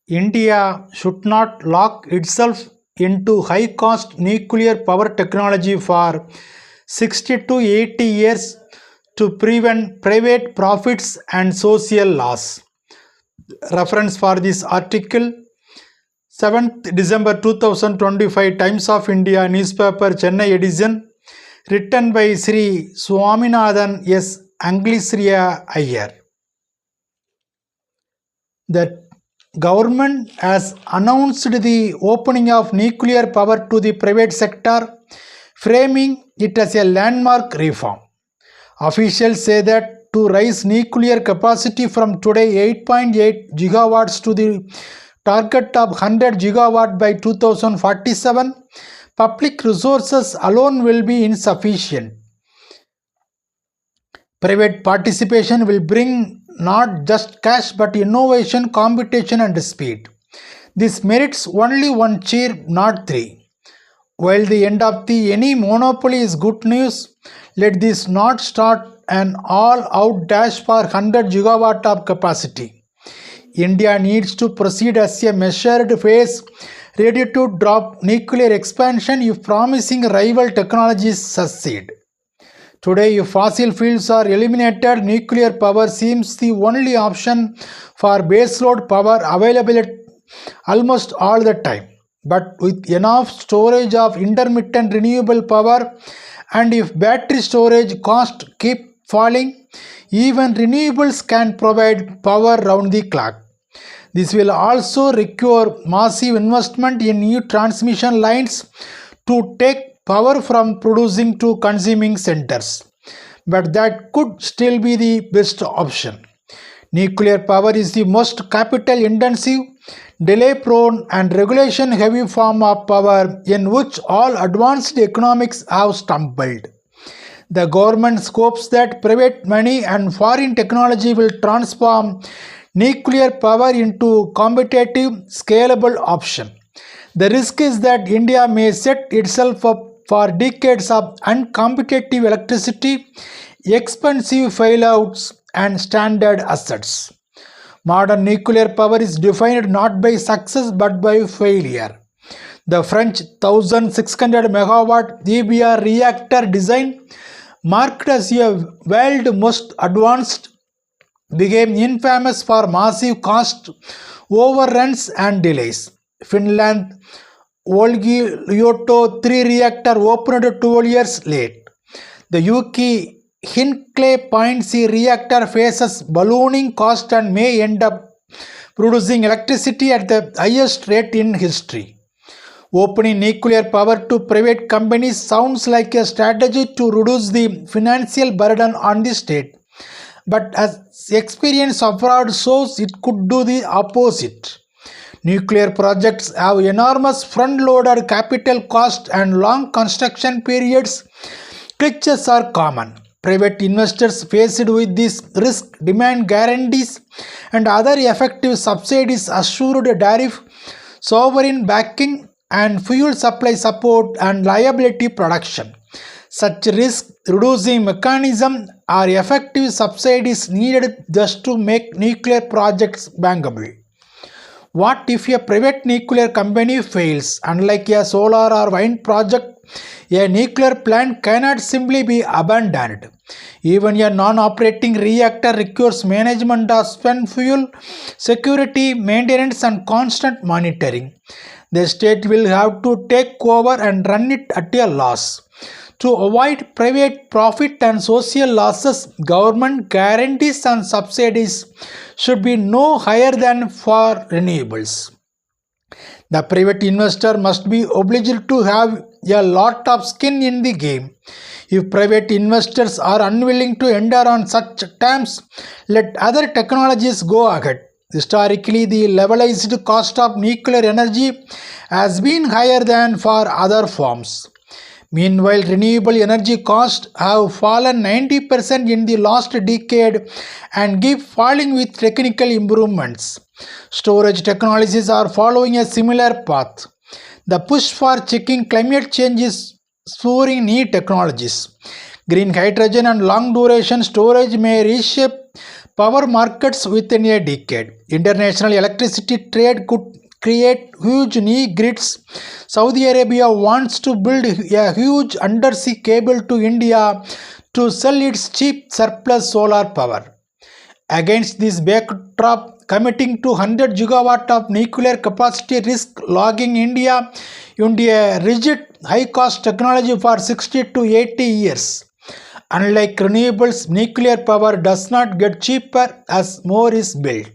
India should not lock itself into high-cost nuclear power technology for 60 to 80 years to prevent private profits and social loss. Reference for this article 7th December 2025 Times of India newspaper Chennai edition written by Shri Swaminathan S Anklesaria Aiyar. The government has announced the opening of nuclear power to the private sector, framing it as a landmark reform. Officials say that to raise nuclear capacity from today 8.8 gigawatts to the target of 100 gigawatt by 2047, public resources alone will be insufficient. Private participation will bring not just cash but innovation, competition and speed. This merits only one cheer, not three. While the end of any monopoly is good news, let this not start an all-out dash for 100 gigawatt of capacity. India needs to proceed as a measured phase, ready to drop nuclear expansion if promising rival technologies succeed. Today, if fossil fuels are eliminated, nuclear power seems the only option for baseload power available almost all the time. But with enough storage of intermittent renewable power, and if battery storage costs keep falling, even renewables can provide power round the clock. This will also require massive investment in new transmission lines to take power from producing to consuming centers. But that could still be the best option. Nuclear power is the most capital intensive, delay prone and regulation heavy form of power in which all advanced economics have stumbled. The government hopes that private money and foreign technology will transform nuclear power into competitive, scalable option. The risk is that India may set itself up for decades of uncompetitive electricity, expensive failouts and stranded assets. Modern nuclear power is defined not by success but by failure. The French 1600 megawatt EBR reactor design, marked as a world most advanced, became infamous for massive cost overruns and delays. Finland Olkiluoto 3 reactor opened 12 years late. The UK Hinkley Point C reactor faces ballooning cost and may end up producing electricity at the highest rate in history. Opening nuclear power to private companies sounds like a strategy to reduce the financial burden on the state. But as experience abroad shows, it could do the opposite. Nuclear projects have enormous front-loaded capital cost and long construction periods. Glitches are common. Private investors faced with this risk demand guarantees and other effective subsidies, assured tariff, sovereign backing and fuel supply support and liability protection. Such risk reducing mechanism or effective subsidies needed just to make nuclear projects bankable. What if a private nuclear company fails? Unlike a solar or wind project, a nuclear plant cannot simply be abandoned. Even a non-operating reactor requires management of spent fuel, security, maintenance and constant monitoring. The state will have to take over and run it at a loss. To avoid private profit and social losses, government guarantees and subsidies should be no higher than for renewables. The private investor must be obliged to have a lot of skin in the game. If private investors are unwilling to enter on such terms, let other technologies go ahead. Historically, the levelized cost of nuclear energy has been higher than for other forms. Meanwhile, renewable energy costs have fallen 90% in the last decade and keep falling with technical improvements. Storage technologies are following a similar path. The push for checking climate change is spurring new technologies. Green hydrogen and long duration storage may reshape power markets within a decade. International electricity trade could create huge new grids. Saudi Arabia wants to build a huge undersea cable to India to sell its cheap surplus solar power. Against this backdrop, committing to 100 gigawatt of nuclear capacity risk logging India into a rigid high-cost technology for 60 to 80 years. Unlike renewables, nuclear power does not get cheaper as more is built.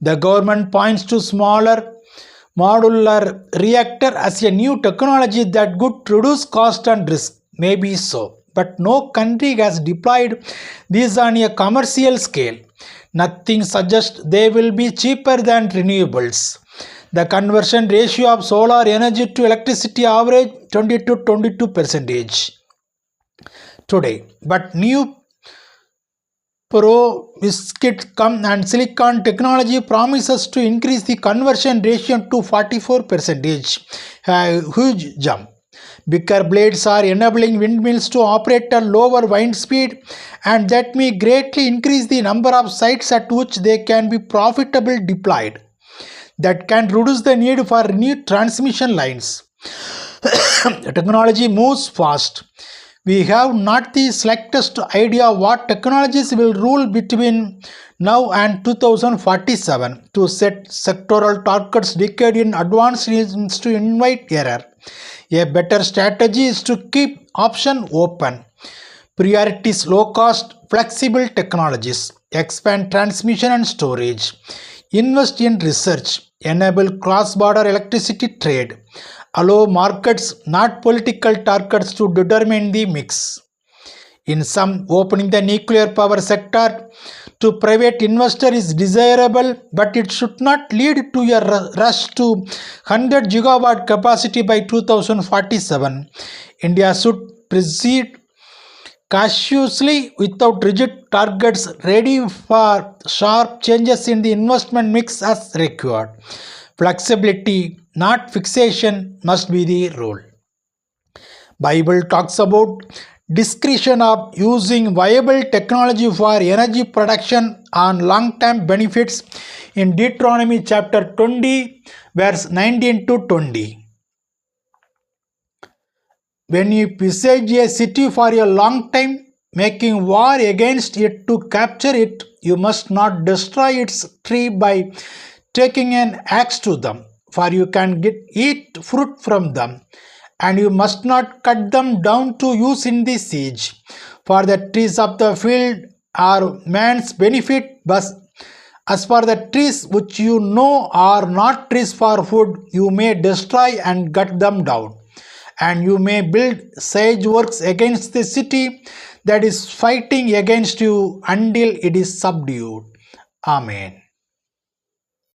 The government points to smaller modular reactor as a new technology that could reduce cost and risk. Maybe so, but no country has deployed these on a commercial scale. Nothing suggests they will be cheaper than renewables. The conversion ratio of solar energy to electricity average 20 to 22% today, but new perovskite and silicon technology promises to increase the conversion ratio to 44%, a huge jump. Bigger blades are enabling windmills to operate at lower wind speed, and that may greatly increase the number of sites at which they can be profitably deployed. That can reduce the need for new transmission lines. Technology moves fast. We have not the slightest idea what technologies will rule between now and 2047. To set sectoral targets decade in advance is to invite error. A better strategy is to keep options open. Priorities low cost, flexible technologies. Expand transmission and storage. Invest in research. Enable cross-border electricity trade. Allow markets, not political targets, to determine the mix. In sum, opening the nuclear power sector to private investor is desirable, but it should not lead to a rush to 100 gigawatt capacity by 2047. India should proceed cautiously without rigid targets, ready for sharp changes in the investment mix as required. Flexibility, not fixation, must be the rule. Bible talks about discretion of using viable technology for energy production and long-term benefits in Deuteronomy chapter 20, verse 19 to 20. When you besiege a city for a long time, making war against it to capture it, you must not destroy its tree by taking an axe to them, for you can eat fruit from them, and you must not cut them down to use in the siege. For the trees of the field are man's benefit, but as for the trees which you know are not trees for food, you may destroy and cut them down. And you may build siege works against the city that is fighting against you until it is subdued. Amen.